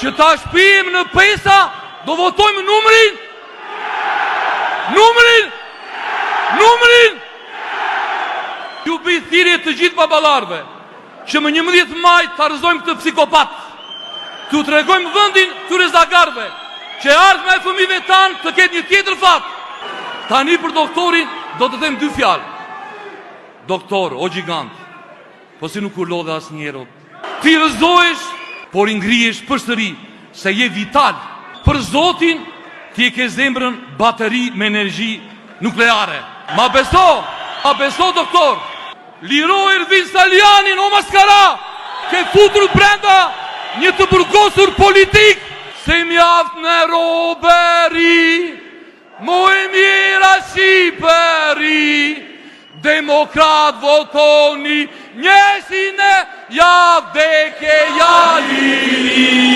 që ta shpijim në pesa, do votojmë numrin? Ju bëj thirrje të gjithë baballarëve që më 11 maj të arrëzojmë këtë psikopat. T'u tregojmë vendin këtyre zagarëve që ardhmja e fëmijëve tanë të ketë një tjetër fat. Tani për doktorin do të them 2 fjalë. Doktor, o gjigant, po si nuk u lodhe asnjëherë. Ti rëzohesh, por i ngrihesh përsëri, se je vital. Për Zotin, ti e ke zemrën bateri me energji nukleare. Ma beso doktor. Liro Ervin Salianin, o maskara, ke futur brenda një të burgosur politik, se mjaft në roberi, mo e mira shqiperi, demokrat votoni, njësine ja vdekje ja liri.